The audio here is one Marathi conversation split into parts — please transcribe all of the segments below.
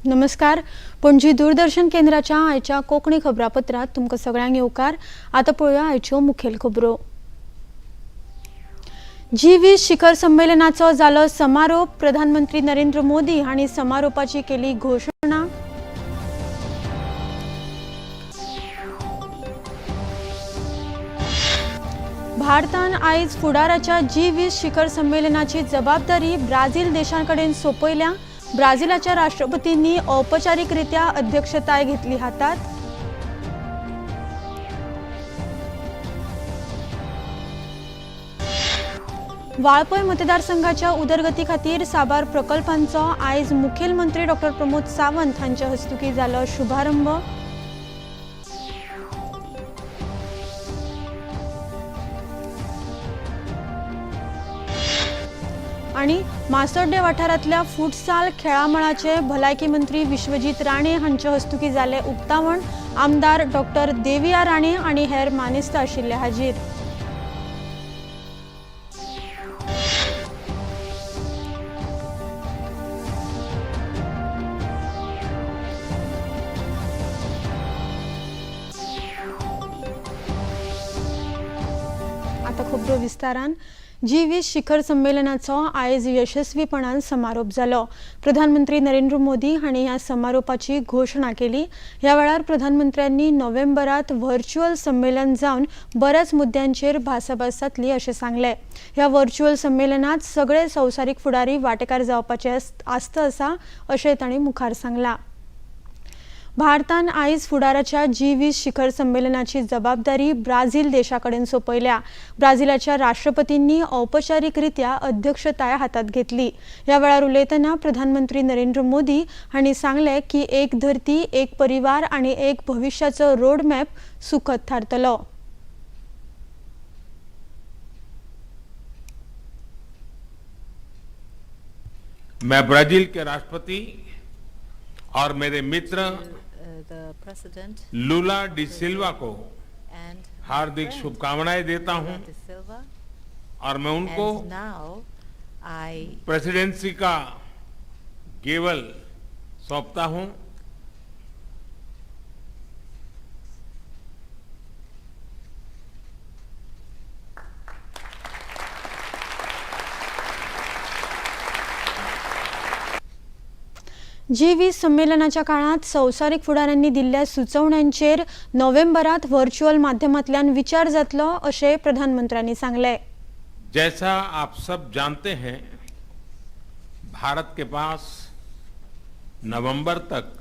नमस्कार. पणजी दूरदर्शन केंद्राच्या आयच्या कोंकणी खबरापत्रात तुमकां सगळ्यांक येवकार. आता पळोवया आयच्यो मुखेल खबरो. G20 शिखर संमेलनाचो जालो समारोप. प्रधानमंत्री नरेंद्र मोदी हांणी समारोपाची केली घोषणा. भारतान आयज फुडाराच्या G20 शिखर संमेलनाची जबाबदारी ब्राझील देशाकडेन सोपयल्या. ब्राझीलाच्या राष्ट्रपतींनी औपचारिकरित्या अध्यक्षताय घेतली हातात. वाळपय मतदारसंघाच्या उदरगती खातीर साबार प्रकल्पांचो आयज मुखेलमंत्री डॉ. प्रमोद सावंत हांच्या हस्तुकी जालो शुभारंभ. आणि मासोड्डे वाठारांतल्या फुटसाल खेळामळाचे भलायकी मंत्री विश्वजीत राणे हांच्या हस्तुकी जाले उक्तावण. आमदार डॉ. देविया राणे आणि हेर मानेस्त आशिल्ले हाजीर. आता खबरो विस्तारान. G20 शिखर संमेलनाचो आयज यशस्वीपणान समारोप जालो. प्रधानमंत्री नरेंद्र मोदी हांणी ह्या समारोपाची घोषणा केली. ह्या वेळार प्रधानमंत्र्यांनी नोव्हेंबरात व्हर्च्युअल संमेलन जावन बऱ्याच मुद्द्यांचेर भासाभास जातली अशें सांगले. ह्या व्हर्च्युअल संमेलनात सगळे संवसारीक फुडारी वांटेकार जावपाचे आस्त आसा अशें तांणी मुखार सांगलां. भारतान आयज फुडाराच्या G20 शिखर संमेलनाची जबाबदारी ब्राझील देशाकडेन सोपयल्या. ब्राझीलाच्या राष्ट्रपतींनी औपचारिकरित्या अध्यक्षताय हातात घेतली. ह्या वेळार उलयतना प्रधानमंत्री नरेंद्र मोदी हांणी सांगले की एक धरती, एक परिवार आणि एक भविष्याचो रोडमॅप सुखद थारतलो. मैं ब्राजील के राष्ट्रपति और मेरे मित्र लूला डी सिल्वा को हार्दिक शुभकामनाएं देता हूं और मैं उनको प्रेसिडेंसी का गेवल सौंपता हूं. G20 संमेलनाच्या काळात संवसारीक फुडाऱ्यांनी दिल्ल्या सुचोवण्यांचेर नोव्हेंबरात व्हर्च्युअल माध्यमांतल्यान विचार जातलो अशें प्रधानमंत्र्यांनी सांगले. जैसा आप सब जानते हैं, भारत के पास नवंबर तक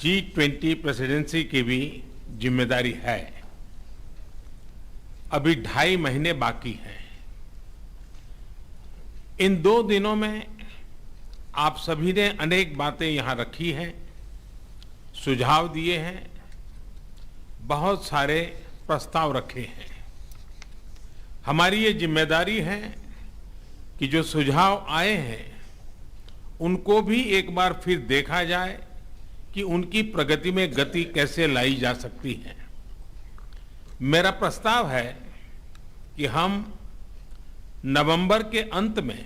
G20 प्रेसिडेंसी की भी जिम्मेदारी है. अभी 2.5 महीने बाकी हैं. इन 2 दिनों में आप सभी ने अनेक बातें यहां रखी हैं, सुझाव दिए हैं, बहुत सारे प्रस्ताव रखे हैं. हमारी ये जिम्मेदारी है कि जो सुझाव आए हैं उनको भी एक बार फिर देखा जाए कि उनकी प्रगति में गति कैसे लाई जा सकती है. मेरा प्रस्ताव है कि हम नवंबर के अंत में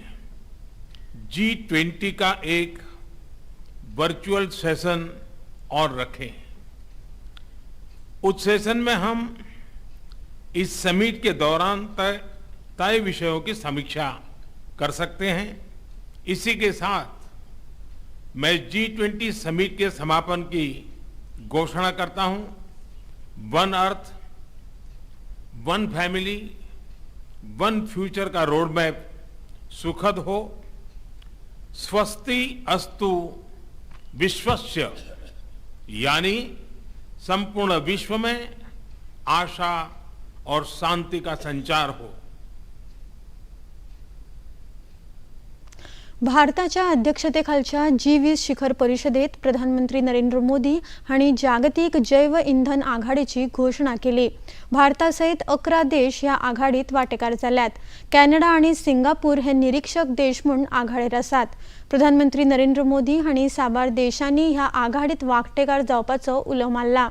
G20 का एक वर्चुअल सेशन और रखें. उस सेशन में हम इस समिट के दौरान तय विषयों की समीक्षा कर सकते हैं. इसी के साथ मैं G20 समिट के समापन की घोषणा करता हूं. One earth, one family, one future का रोड मैप सुखद हो. स्वस्ति अस्तु विश्वस्य, यानी संपूर्ण विश्व में आशा और शांति का संचार हो. भारताच्या अध्यक्षतेखालच्या G20 शिखर परिषदेत प्रधानमंत्री नरेंद्र मोदी हांणी जागतिक जैव इंधन आघाडीची घोषणा केली. भारतासहित 11 देश ह्या आघाडीत वांटेकार जाल्यात. कॅनडा आणि सिंगापूर हे निरीक्षक देश म्हूण आघाडीर आसात. प्रधानमंत्री नरेंद्र मोदी हांणी साबार देशांनी ह्या आघाडीत वांटेकार जावपाचो उलो मारला.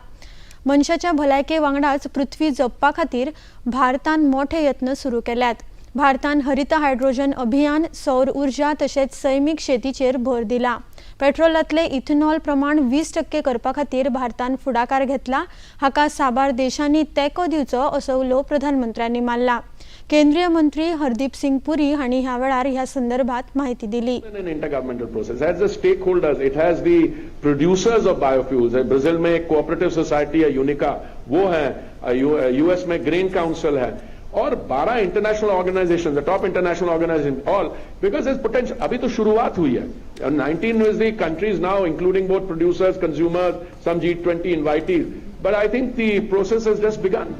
मनशाच्या भलायके वांगडाच पृथ्वी जपपा खातीर भारतान मोठे यत्न सुरू केल्यात. भारतान हरित हायड्रोजन अभियान, सौर ऊर्जा तशेंच सैमीक शेतीचेर भर दिला. पेट्रोलातले इथेनॉल प्रमाण 20% करपा खातीर भारतान फुडाकार घेतला, हाका साबार देशांनी तेंको दिवचो असो उलो प्रधानमंत्र्यांनी मारला। केंद्रीय मंत्री हरदीप सिंग पुरी हांणी ह्या वेळार ह्या संदर्भात माहिती दिली। An intergovernmental process has the stakeholders, it has the producers of biofuels. Brazil में एक cooperative society है यूनिका, वो है, US में ग्रेन काउंसिल है, और 12 international organisation, the top international organisation, all because is potential. अभी तो शुरुआत हुई है। 19 is the countries now, including both producers, consumers, some G20 invitees, but I think the process has just begun.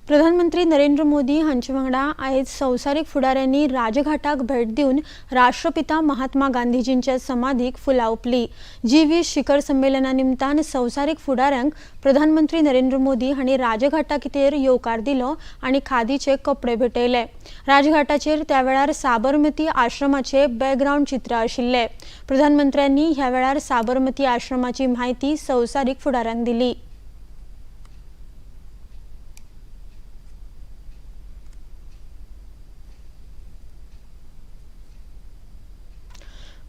प्रधानमंत्री नरेंद्र मोदी हांचे वांगडा आयज संवसारीक फुडाऱ्यांनी राजघाटाक भेट दिवन राष्ट्रपिता महात्मा गांधीजींच्या समाधीक फुलां ओंपली। G20 शिखर संमेलना निमतान संवसारीक फुडाऱ्यांक प्रधानमंत्री नरेंद्र मोदी हांणी राजघाटाचेर येवकार दिलो आनी खादीचे कपडे भेटयले। राजघाटाचेर त्या वेळार साबरमती आश्रमाचे बॅकग्राउंड चित्र आशिल्ले। प्रधानमंत्र्यांनी ह्या वेळार साबरमती आश्रमाची म्हायती संवसारीक फुडाऱ्यांक दिली।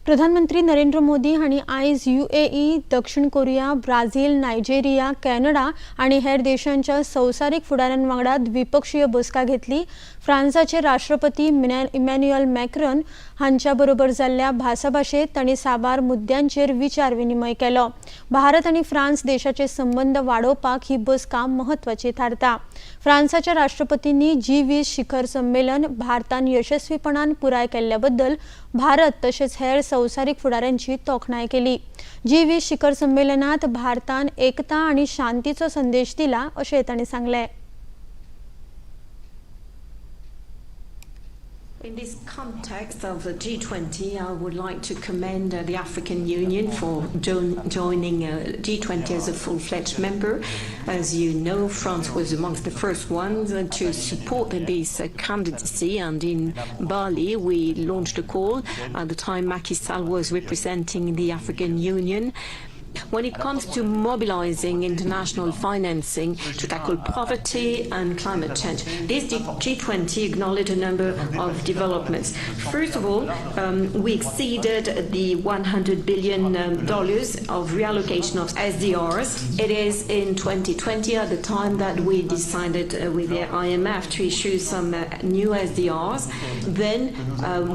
प्रधानमंत्री नरेंद्र मोदी हांणी आयज UAE, दक्षिण कोरिया, ब्राझील, नायजेरिया, कॅनडा आनी हेर देशांच्या संवसारीक फुडाऱ्यां वांगडा द्विपक्षीय बसका घेतली। फ्रांसाचे राष्ट्रपती इमॅन्युएल मॅक्रॉन हांच्या बरोबर जाल्ल्या भासाभाशेत तांणी साबार मुद्द्यांचेर विचार विनिमय केलो। भारत आनी फ्रांस देशाचे संबंध वाडोवपाक ही बसका महत्वाची थारता। फ्रांसाच्या राष्ट्रपतींनी G20 शिखर संमेलन भारतान यशस्वीपणान पुराय केल्ल्या बद्दल भारत तशेंच हेर संवसारीक फुडाऱ्यांची तोखणाय केली। G20 शिखर संमेलनात भारतान एकता आनी शांतीचो संदेश दिला अशें तांणी सांगले। In this context of the G20, I would like to commend the African Union for joining G20 as a full-fledged member. As you know, France was amongst the first ones to support this candidacy, and in Bali we launched a call. At the time, Macky Sall was representing the African Union. When it comes to mobilizing international financing to tackle poverty and climate change, this G20 acknowledged a number of developments. First of all, we exceeded the $100 billion of reallocation of SDRs. It is in 2020 at the time that we decided with the IMF to issue some new SDRs. Then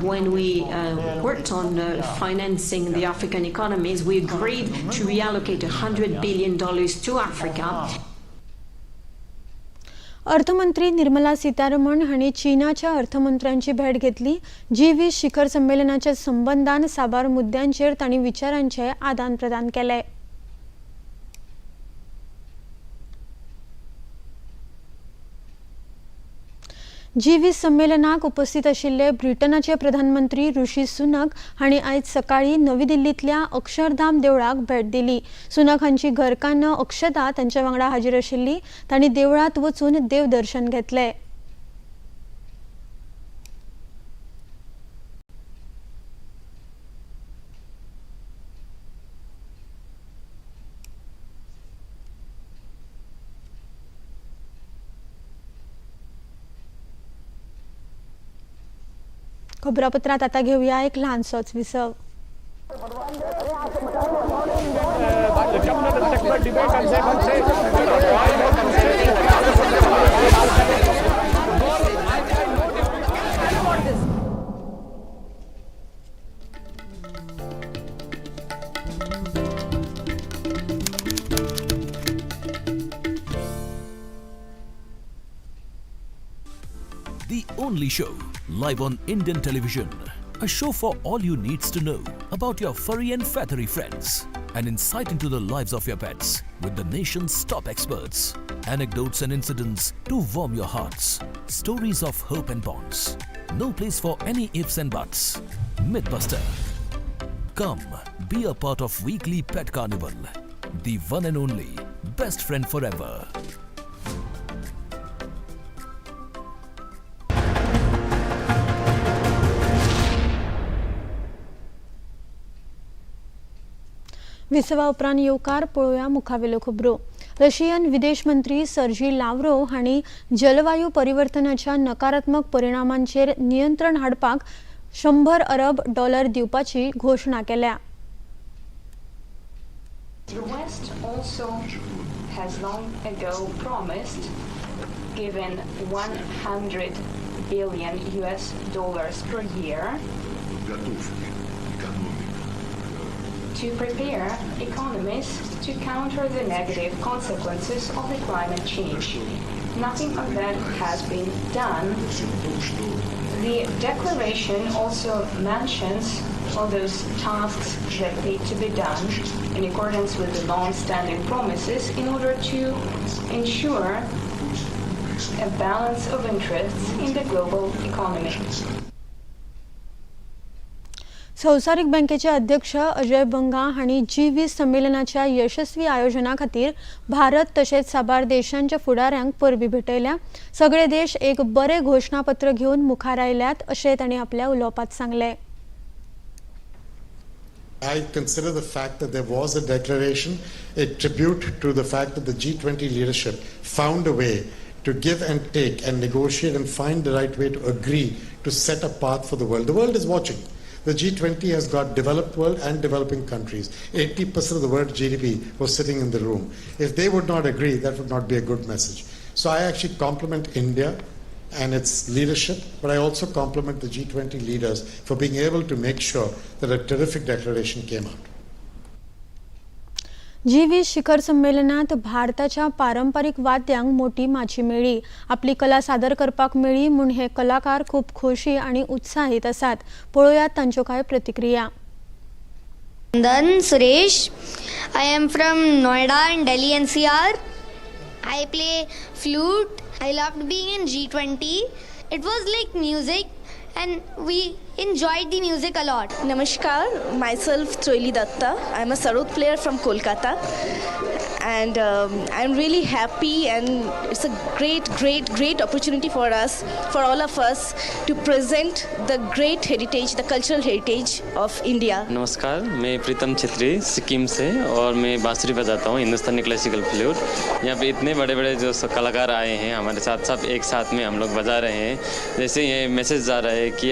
when we worked on financing the African economies, we agreed to reallocate $100 billion to Africa. अर्थमंत्री निर्मला सीतारमण हांणी चीनाच्या अर्थमंत्र्यांची भेट घेतली। G20 शिखर संमेलनाच्या संबंधान साबार मुद्द्यांचेर तांणी विचारांचे आदान प्रदान केले। G20 संमेलनाक उपस्थित आशिल्ले ब्रिटनाचे प्रधानमंत्री ऋषी सुनक हांणी आयज सकाळी नवी दिल्लीतल्या अक्षरधाम देवळाक भेट दिली। सुनक हांची घरकान्न अक्षता तांच्या वांगडा हाजीर आशिल्ली। तांणी देवळांत वचून देवदर्शन घेतले। खबरापत्रात आता घेऊया एक लहानसोच विसव। The only show live on Indian television. A show for all you needs to know about your furry and feathery friends. An insight into the lives of your pets with the nation's top experts. Anecdotes and incidents to warm your hearts. Stories of hope and bonds. No place for any ifs and buts. Mythbuster. Come, be a part of weekly Pet Carnival. The one and only best friend forever. विसवा उपरांत येवकार पळोवया मुखावेल्यो खबरो। रशियन विदेश मंत्री सर्जी लाव्रोव हांणी जलवायू परिवर्तनाच्या नकारात्मक परिणामांचेर नियंत्रण हाडपाक $100 अरब दिवपाची घोषणा केल्या. The West also has long ago promised giving $100 billion per year to prepare economies to counter the negative consequences of the climate change. Nothing of that has been done. The declaration also mentions all those tasks that need to be done in accordance with the long-standing promises in order to ensure a balance of interests in the global economy. संवसारीक बँकेचे अध्यक्ष अजय बंगा हांणी G20 संमेलनाच्या यशस्वी आयोजना खातीर भारत तशेंच साबार देशांच्या फुडाऱ्यांक परबी भेटयल्या. सगळे देश एक बरे घोषणापत्र घेवन मुखार आयल्यात अशें तांणी आपल्या उलोवपांत सांगलें. I consider the fact that there was a declaration a tribute to the fact that the G20 leadership found a way to give and take and negotiate and find the right way to agree to set a path for the world. The world is watching. The G20 has got developed world and developing countries. 80% of the world GDP was sitting in the room. If they would not agree, that would not be a good message. So I actually compliment India and its leadership, but I also compliment the G20 leaders for being able to make sure that a terrific declaration came out. G20 शिखर संमेलनात भारताच्या पारंपरिक वाद्यांक मोठी माची मेळ्ळी. आपली कला सादर करपाक मेळ्ळी म्हूण हे कलाकार खूप खोशी आणि उत्साहित आसात. पळोवयात तांच्यो कांय प्रतिक्रिया. Then Suresh, I am from Noida and Delhi NCR. I play flute. I loved being in G20. It was like music and we enjoyed the music a lot. Namaskar, myself Choili Datta. I'm a sarod player from Kolkata and I'm really happy and it's a great opportunity for us, for all of us to present the great heritage, the cultural heritage of India. नमस्कार, मैं प्रीतम छेत्री सिक्किम से और मैं बांसुरी बजाता हूँ, हिंदुस्तानी क्लासिकल फ्लूट. यहाँ पे इतने बड़े बड़े जो कलाकार आए हैं हमारे साथ, सब एक साथ में हम लोग बजा रहे हैं. जैसे ये मैसेज जा रहा है कि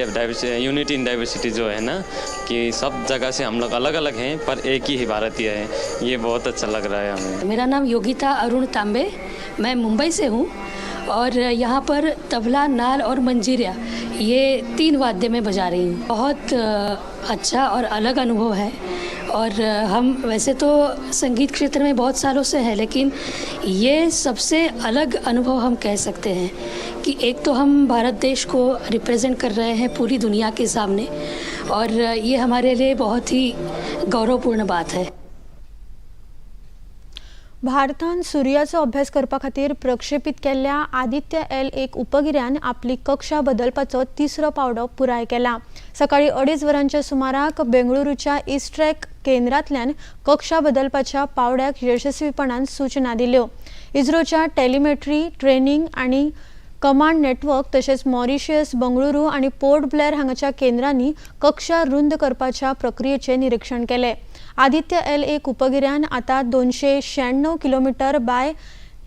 यूनिटी इन डाइवर्सिटी जो है ना, कि सब जगह से हम लोग अलग अलग हैं पर एक ही भारतीय है. ये बहुत अच्छा लग रहा है हमें. मेरा नाम योगिता अरुण तांबे, मैं मुंबई से हूँ और यहाँ पर तबला, नाल और मंजीरा ये 3 वाद्य में बजा रही हूँ. बहुत अच्छा और अलग अनुभव है. और हम वैसे तो संगीत क्षेत्र में बहुत सालों से हैं, लेकिन ये सबसे अलग अनुभव हम कह सकते हैं कि एक तो हम भारत देश को रिप्रेजेंट कर रहे हैं पूरी दुनिया के सामने और ये हमारे लिए बहुत ही गौरवपूर्ण बात है. भारतान सूर्याचो अभ्यास करपा खातीर प्रक्षेपीत केल्ल्या आदित्य L1 उपगिऱ्यान आपली कक्षा बदलपाचो 3रो पावडो पुराय केला. सकाळी 2:30 वरांच्या सुमाराक बेंगळुरूच्या इस्ट्रॅक केंद्रांतल्यान कक्षा बदलपाच्या पावड्याक यशस्वीपणान सूचना दिल्यो. इस्रोच्या टेलिमेट्री, ट्रेनिंग आणि कमांड नेटवर्क तशेंच मॉरिशियस, बंगळुरू आणि पोर्ट ब्लेअर हांगाच्या केंद्रांनी कक्षा रुंद करपाच्या प्रक्रियेचे निरीक्षण केले. आदित्य L1 उपगिऱ्यान आता 296 किलोमीटर बाय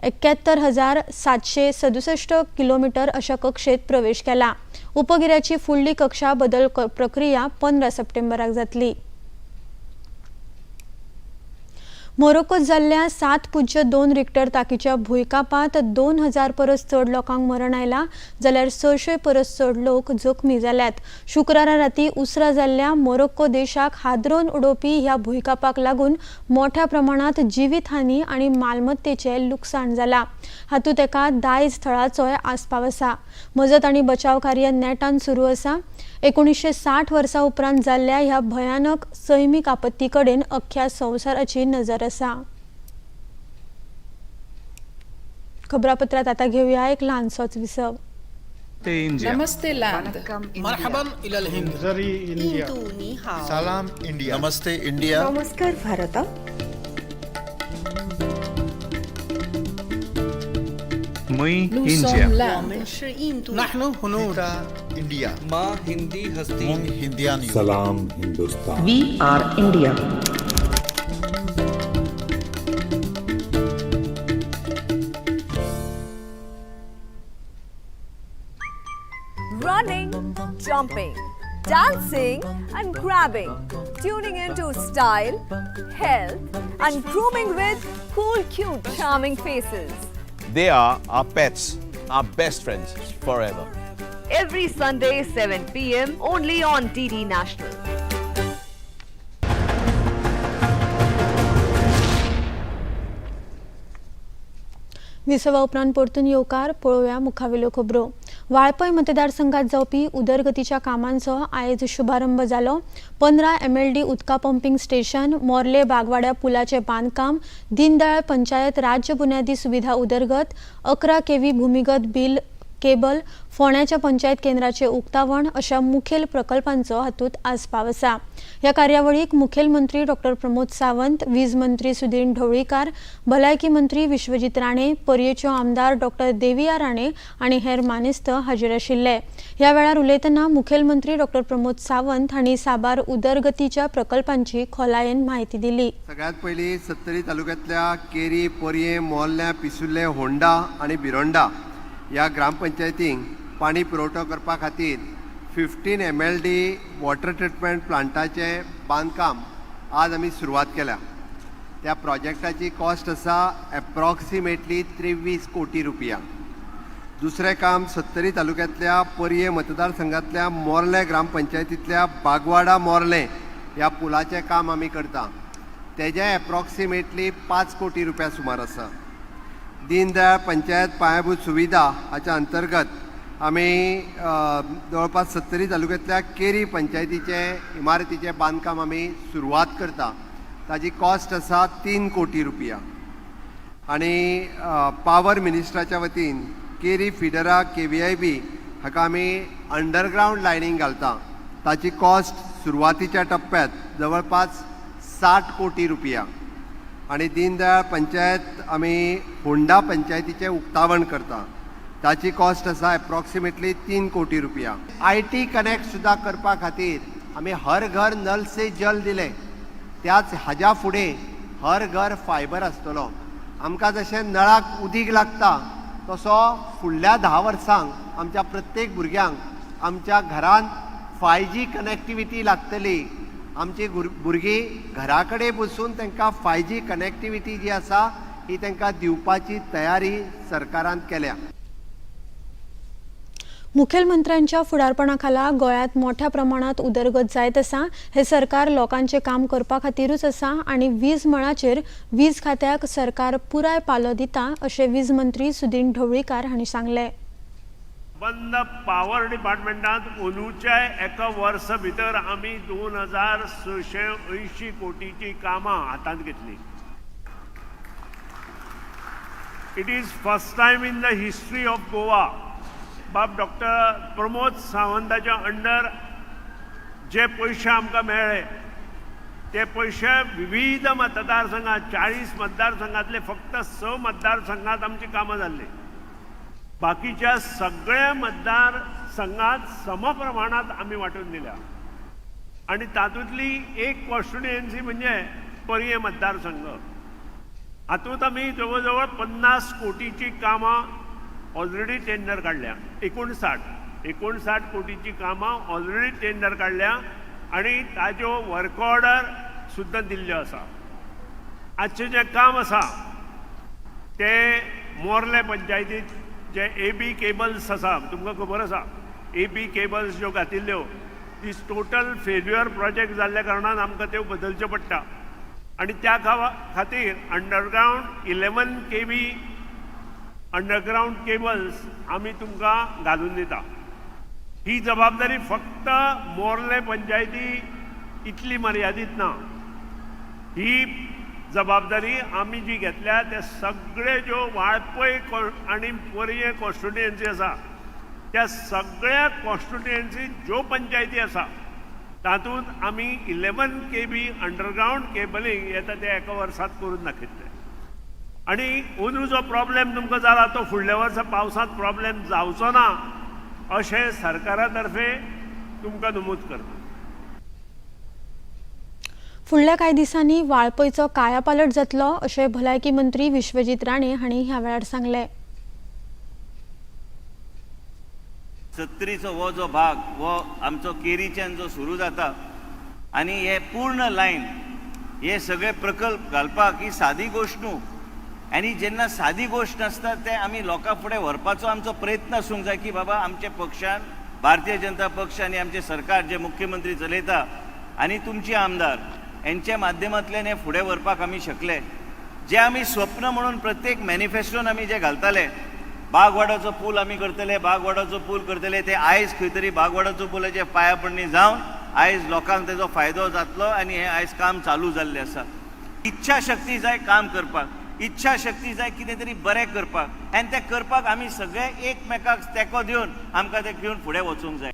71,767 किलोमीटर अशा कक्षेत प्रवेश केला. उपगिऱ्याची फुडली कक्षा बदल प्रक्रिया 15 सप्टेंबराक जातली. मोरोकोत जाल्ल्या 7.2 रिक्टर ताकीच्या भूंयकापांत 2000 परस चड लोकांक मरण आयलां, जाल्यार 600 परस चड लोक जखमी जाल्यात. शुक्रारा राती उसरा जाल्ल्या मोरोक्को देशाक हादरोवन उडोवपी ह्या भूंयकापाक लागून मोठ्या प्रमाणात जिवीतहानी आणि मालमत्तेचें लुकसाण जालां. हातूंत एका दायज थळाचोय आस्पाव आसा. मजत आनी बचाव कार्य नेटान सुरू आसा. 1960 वर्सां उपरांत जाल्ल्या ह्या भयानक सैमीक आपत्ती कडेन अख्ख्या संवसाराची नजर आसा. खबरापत्रात आता घेऊया एक लहानसोच विसव. नमस्ते लैंड, मरहबन इलल हिंद, इंडिया, सलाम इंडिया, नमस्ते इंडिया, नमस्कार भारत, मुई इंडिया, नहनु हुनूर इंडिया, माँ हिंदी हस्ती, मुंग हिंदियानी, सलाम Hindustan, we are India. Running, jumping, dancing and grabbing, tuning into style, health and grooming with cool, cute, charming faces. They are our pets, our best friends forever. Every Sunday 7 p.m. only on DD National. विसवा उपरांत परतून येवकार पळोवया मुखावेल्यो खबरो. वाळपय मतदारसंघात जावपी उदरगतीच्या कामांचो आयज शुभारंभ जालो. 15 MLD उदका पंपिंग स्टेशन, मोर्ले बागवाड्या पुलाचे बांदकाम, दीनदयाळ पंचायत राज्य बुन्यादी सुविधा उदरगत, 11 KV भूमिगत बिल केबल, फोण्याच्या पंचायत केंद्राचे उक्तावण अशा मुखेल प्रकल्पांचो हातूंत आस्पाव आसा. ह्या कार्यावळीक मुखेलमंत्री डॉ. प्रमोद सावंत, वीज मंत्री सुदीन ढवळीकार, भलायकी मंत्री विश्वजीत राणे, पर्येच्यो आमदार डॉ. देविया राणे आणि हेर मानेस्त हाजीर आशिल्ले. ह्या वेळार उलयतना मुखेलमंत्री डॉ. प्रमोद सावंत हांणी साबार उदरगतीच्या प्रकल्पांची खोलायेन म्हायती दिली. सगळ्यात पयलीं 70 तालुक्यांतल्या केरी, पर्ये, मोल्ल्या, पिसुल्ले, होंडा आणि बिरोंडा ह्या ग्रामपंचायतींक पाणी पुरवठो करपा खातीर 15 MLD वॉटर ट्रिटमेंट प्लांटाचे बांदकाम आज आमी सुरवात केल्या. त्या प्रोजेक्टाची कॉस्ट आसा एप्रॉक्सिमेटली 23 कोटी रुपया. दुसरें काम 70 तालुक्यांतल्या पर्ये मतदारसंघातल्या मोर्ले ग्रामपंचायतींतल्या बागवाडा मोर्ले ह्या पुलाचें काम आमी करता. तेजे एप्रॉक्सिमेटली 5 कोटी रुपया सुमार आसा. दीनदयाळ पंचायत पायाभूत सुविधा हाच्या अंतर्गत आमी जवळपास 70 तालुक्यांतल्या केरी पंचायतीचे इमारतीचे बांदकाम आमी सुरवात करता. ताजी कॉस्ट आसा 3 कोटी रुपया. आणि पावर मिनिस्टराच्या वतीन केरी फिडरा KVIB हाका आमी अंडरग्रावंड लायनींग घालता. ताची कॉस्ट सुरवातीच्या टप्प्यात जवळपास 60 कोटी रुपया. आणि दीनदयाळ पंचायत आमी होंडा पंचायतीचे उक्तावण करता. ताची कॉस्ट आसा एप्रॉक्सिमेटली 3 कोटी रुपया. IT कनेक्ट सुद्दां करपा खातीर आमी हर घर नल से जल दिले. त्याच हाज्या फुडें हर घर फायबर आसतलो. आमकां जशें नळाक उदीक लागता तसो फुडल्या 10 वर्सांक आमच्या प्रत्येक भुरग्यांक आमच्या घरांत 5G कनेक्टिविटी लागतली. आमची भुरगीं घरा कडेन बसून तांकां 5G कनेक्टिविटी जी आसा ही तांकां दिवपाची तयारी सरकारान केल्या. मुखेलमंत्र्यांच्या फुडारपणाखाला गोंयांत मोठ्या प्रमाणात उदरगत जायत आसा. हे सरकार लोकांचे काम करपा खातीरूच आसा आणि वीज मळाचेर वीज खात्याक सरकार पुराय पालो दिता अशें वीज मंत्री सुदीन ढवळीकार हांणी सांगले. बंद पावर डिपार्टमेंटात अंदूच्या एका वर्सा भितर आमी 2680 कोटीची कामां हातांत घेतली. It is first time in the history of Goa. बाब डॉ. प्रमोद सावंताच्या अंडर जे पयशे आमकां मेळ्ळे ते पयशे विविध मतदारसंघात 40 मतदारसंघातले फक्त 6 मतदारसंघात आमची कामां जाल्ली. बाकीच्या सगळ्या मतदारसंघात समप्रमाणात आम्ही वाटून दिल्या. आणि तातूंतली एक कॉन्स्टिट्युएन्सी म्हणजे पर्ये मतदारसंघ. हातूंत आमी जवळ 50 कोटीची कामां ऑलरेडी टेंडर काढल्या. 59 कोटीची कामां ऑलरेडी टेंडर काढल्या आणि ताज्यो वर्क ऑर्डर सुद्दां दिल्ल्यो आसा. आजचें जें काम आसा ते मोर्ले पंचायतीत जे AB केबल्स आसा, तुमकां खबर आसा AB केबल्स ज्यो घातिल्ल्यो ती टोटल फेल्युअर प्रोजेक्ट जाल्ल्या कारणान आमकां त्यो बदलच्यो पडटा. आणि त्या खातीर अंडरग्रावंड 11 KV अंडरग्रावंड केबल्स आमी तुमकां घालून दिता. ही जबाबदारी फक्त मोर्ले पंचायती इतली मर्यादीत ना. ही जबाबदारी आमी जी घेतल्या ते सगळे ज्यो वाळपय आणि पर्ये कॉन्स्टिट्युएन्सी आसा त्या सगळ्या कॉन्स्टिट्युएन्सी ज्यो पंचायती आसा तातूंत आमी 11 KV अंडरग्रावंड केबलिंग येता ते एका वर्सांत करून दाखयतले. आणि अंदू जो प्रॉब्लेम तुमकां जाला तो फुडल्या वर्सा पावसांत प्रॉब्लेम जावचो ना अशें सरकारा तर्फे तुमकां नमूद करता. फुडल्या कांय दिसांनी वाळपयचो कायापालट जातलो अशें भलायकी मंत्री विश्वजीत राणे हांणी ह्या वेळार सांगले. 70चो वो जो भाग वो आमचो केरीच्यान जो सुरू जाता आनी हे पूर्ण लायन हे सगळे प्रकल्प घालपाक ही सादी गोश्ट न्हू आनी जेन्ना सादी गोश्ट नासता ते आमी लोकां फुडें व्हरपाचो आमचो प्रयत्न आसूंक जाय की बाबा आमच्या पक्षान भारतीय जनता पक्ष आनी आमचे सरकार जे मुख्यमंत्री चलयता आनी तुमचे आमदार यांच्या माध्यमांतल्यान हे फुडें व्हरपाक आमी शकले जे आमी स्वप्न म्हणून प्रत्येक मॅनिफेस्टोन आमी जे घालताले बागवाडाचो पूल आमी करतले बागवाडाचो पूल करतले ते आयज खंय तरी बागवाडाचो पुलाचे पायापडणी जावन आयज लोकांक तेजो फायदो जातलो आनी हे आयज काम चालू जाल्लें आसा इच्छा शक्ती जाय काम करपाक इच्छा शक्ती जाय कितें तरी बरें करपाक आनी तें करपाक आमी सगळे एकमेकाक तेंको दिवन आमकां तें घेवन फुडें वचूंक जाय.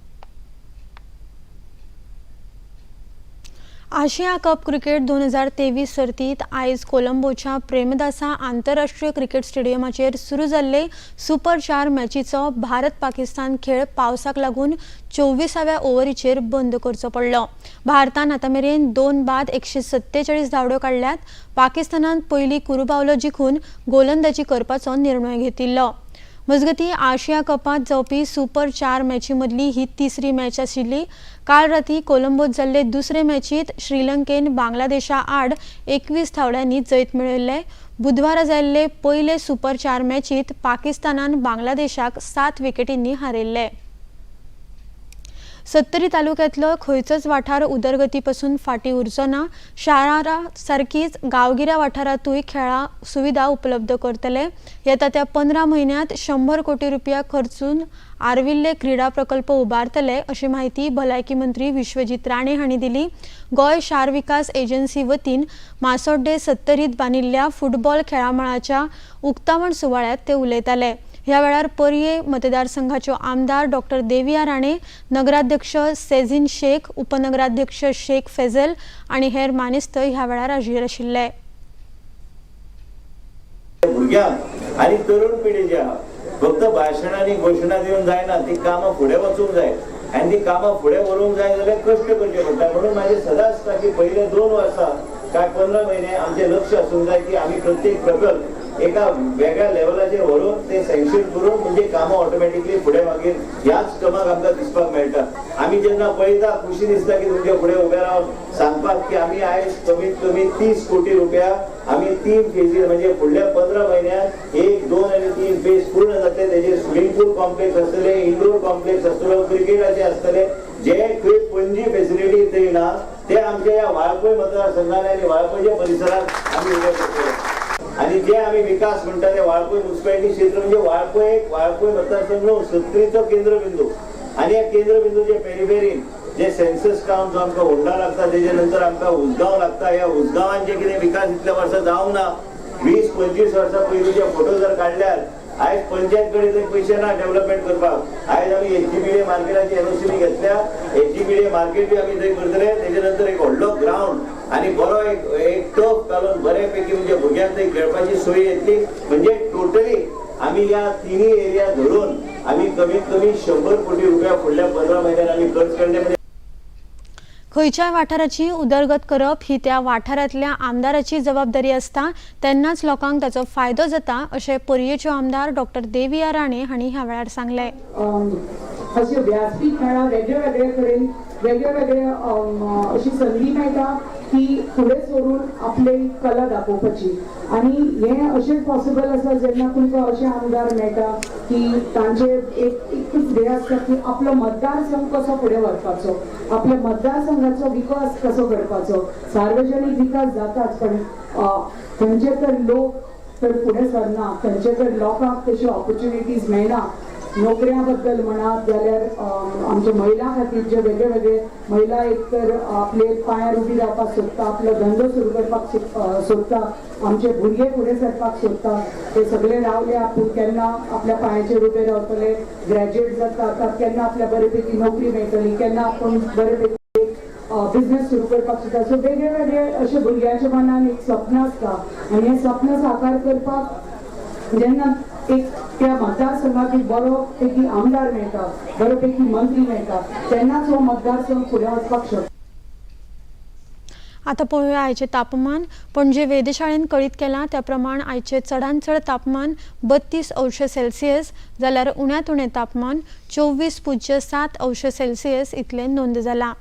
आशिया कप क्रिकेट 2023 सर्तीत आयज कोलंबोच्या प्रेमदासा आंतरराष्ट्रीय क्रिकेट स्टेडियमाचेर सुरू जाल्ले सुपर 4 मॅचीचो भारत पाकिस्तान खेळ पावसाक लागून 24व्या ओव्हरीचेर बंद करचो पडलो. भारतान आतामेरेन 2 बाद 147 धांवड्यो काडल्यात. पाकिस्तानान पयली कुरुबावलो जिखून गोलंदाजी करपाचो निर्णय घेतिल्लो. मजगती आशिया कपांत जावपी सुपर 4 मॅची मदली ही तिसरी मॅच आशिल्ली. काल राती कोलंबोत जाल्ले दुसरे मॅचीत श्रीलंकेन बांगलादेशा आड 21 धांवड्यांनी जैत मेळयल्ले. बुधवारा जाल्ले पयले सुपर 4 मॅचीत पाकिस्तानान बांगलादेशाक 7 विकेटींनी हारयल्ले. 70 तालुक्यांतलो खंयचोच वाठार उदरगती पासून फाटीं उरचो ना. शारा सारखीच गांवगिऱ्या वाठारांतूय खेळा सुविधा उपलब्ध करतले. येता त्या 15 म्हयन्यांत 100 कोटी रुपया खर्चून आर्विल्ले क्रीडा प्रकल्प उबारतले अशी माहिती भलायकी मंत्री विश्वजीत राणे हांणी दिली. गोंय शार विकास एजन्सी वतीन मासोड्डे 70त बांदिल्ल्या फुटबॉल खेळामळाच्या उक्तावण सुवाळ्यात ते उलयताले. ह्या वेळार पर्ये मतदारसंघाच्यो आमदार डॉक्टर देविया राणे, नगराध्यक्ष सेझीन शेख, उपनगराध्यक्ष शेख फैजल आनी हेर मानेस्त ह्या वेळार हाजीर आशिल्ले. भुरग्यांक आनी तरुण पिढी जी आहा फक्त भाशणांनी घोशणा दिवन जायना ती कामां फुडें वचूंक जाय आनी ती कामां फुडें व्हरूंक जाय जाल्यार कश्ट करचे पडटा. म्हणून म्हाजें सदांच आसता की पयले 2 वर्सां काय 15 म्हयने आमचें लक्ष आसूंक जाय की आमी प्रत्येक प्रकल्प एका वेगळ्या लेवलाचेर व्हरून ते सँक्शन करून म्हणजे कामां ऑटोमॅटिकली फुडें मागीर ह्याच टर्माक आमकां दिसपाक मेळटा. आमी जेन्ना पळयता खुशी दिसता की तुमचे फुडें उबे रावन सांगपाक की आमी आयज कमीत कमी 30 कोटी रुपया आमी 3 फेजीस म्हणजे फुडल्या 15 म्हयन्यांत 1, 2 आनी 3 फेज पूर्ण जातले. तेजे स्विमींग पूल कॉम्प्लेक्स आसतले, इंडोर कॉम्प्लेक्स आसतलो, क्रिकेटाचे आसतले. जे खंय पणजी फेसिलिटी थंय ना ते आमच्या ह्या वाळपय मतदारसंघान आनी वाळपयच्या परिसरांत आमी उबे करतले. आणि जे आम्ही विकास म्हणटा ते वाळपय म्युनिसिपालिटी क्षेत्र म्हणजे वाळपय मतदारसंघ 70चो केंद्रबिंदू आणि या केंद्रबिंदूचे पेरिफेरीन जे सेन्सस काउंट जो आमकां होंडा लागता तेजे नंतर आमकां उसगांव लागता. ह्या उसगांवान जे कितें विकास इतल्या वर्सां जावंक ना 20-25 वर्सां पयलींचे फोटो जर काडल्यार आयज पंचायत कडेन थंय पयशे ना डेव्हलपमेंट करपाक. आयज आमी एचजीपीडीए मार्केटाची एनओसी घेतल्या. एचजीपीडीए मार्केट बी आमी थंय करतले. तेजे नंतर एक व्हडलो ग्राउंड आनी बरो एक टफ घालून बऱ्यापैकी म्हणजे भुरग्यांक थंय खेळपाची सोय येतली. म्हणजे टोटली आमी ह्या तिनूय एरिया धरून आमी कमीत कमी 100 कोटी रुपया फुडल्या 15 म्हयन्यांत आमी खर्च केले. खंयच्याय वाठाराची उदरगत करप ही त्या वाठारांतल्या आमदाराची जबाबदारी आसता. तेन्नाच लोकांक ताचो फायदो जाता अशें पर्येच्यो आमदार डॉक्टर देविया राणे हांणी ह्या वेळार सांगलें. अशे व्यासपीठ मेळा वेगळे वेगळे कडेन वेगळे वेगळे अशी संदी मेळटा की फुडें सरून आपली कला दाखोवपाची. आनी हें अशें पॉसिबल आसा जेन्ना तुमकां अशे आमदार मेळटा की तांचे एकूच ध्येय आसता की आपलो मतदारसंघ कसो फुडें व्हरपाचो, आपल्या मतदारसंघाचो विकास कसो करपाचो. सार्वजनीक विकास जाताच पण खंयचे तर लोक तर फुडें सरना, खंयचे तर लोकांक तशे ऑपॉर्च्युनिटीज मेळना. नोकऱ्या बद्दल म्हणात जाल्यार आमच्या महिलां खातीर जे वेगळे वेगळे महिला एक तर आपले पांयार उबी रावपाक सोदता, आपलो धंदो सुरू करपाक सोदता, आमचे भुरगे फुडें सरपाक सोदता, ते सगळे रावले. आपूण केन्ना आपल्या पांयाचेर उबे रावतले, ग्रॅज्युएट जाता केन्ना आपल्या बरेपैकी नोकरी मेळटली, केन्ना आपूण बरेपैकी बिझनेस सुरू करपाक सोदता. सो वेगळे वेगळे अशे भुरग्यांच्या मनान एक स्वप्न आसता आनी हें स्वप्न साकार करपाक जेन्ना एक त्या मतदारसंघाक बरो पैकी आमदार मेळटा, बरो पैकी मंत्री मेळटा, तेन्नाच हो मतदारसंघ फुडें वचपाक शकता. आता पळोवया आयचे तापमान. पणजे वेधशाळेन कळीत केला त्या प्रमाण आयचे चडांत चड तापमान 32°C जाल्यार उण्यांत उणें तापमान 24.7°C इतलें नोंद जाला.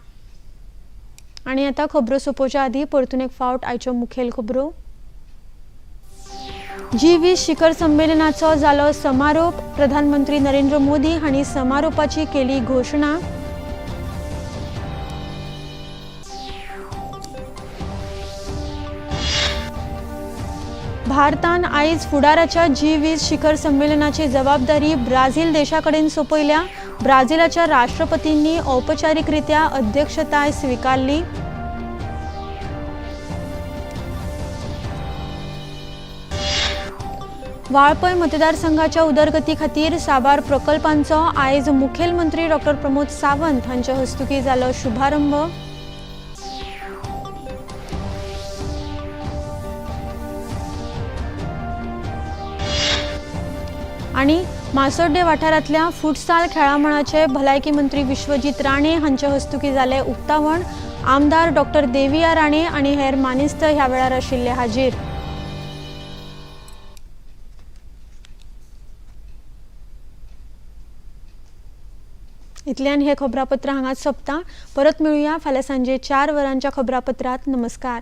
आनी आतां खबरो सोंपोवच्या आदीं परतून एक फावट आयच्यो मुखेल खबरो. G20 शिखर संमेलनाचो जालो समारोप. प्रधानमंत्री नरेंद्र मोदी हांणी समारोपाची केली घोशणा. भारतान आयज फुडाराच्या G20 शिखर संमेलनाची जबाबदारी ब्राझील देशाकडेन सोपयल्या. ब्राझीलाच्या राष्ट्रपतींनी औपचारिकरित्या अध्यक्षताय स्वीकारली. वाळपय मतदारसंघाच्या उदरगती खातीर साबार प्रकल्पांचो आयज मुखेलमंत्री डॉ. प्रमोद सावंत हांच्या हस्तुकीं जालो शुभारंभ. आनी मासोड्डे वाठारांतल्या फुटसाल खेळामळाचे भलायकी मंत्री विश्वजीत राणे हांच्या हस्तुकीं जाले उक्तावण. आमदार डॉ. देविया राणे आनी हेर मानेस्त ह्या वेळार आशिल्ले हाजीर. इतल्यान हे खबरापत्र हांगाच सोंपता. परत मेळुया फाल्यां सांजे 4 वरांच्या खबरापत्रांत. नमस्कार.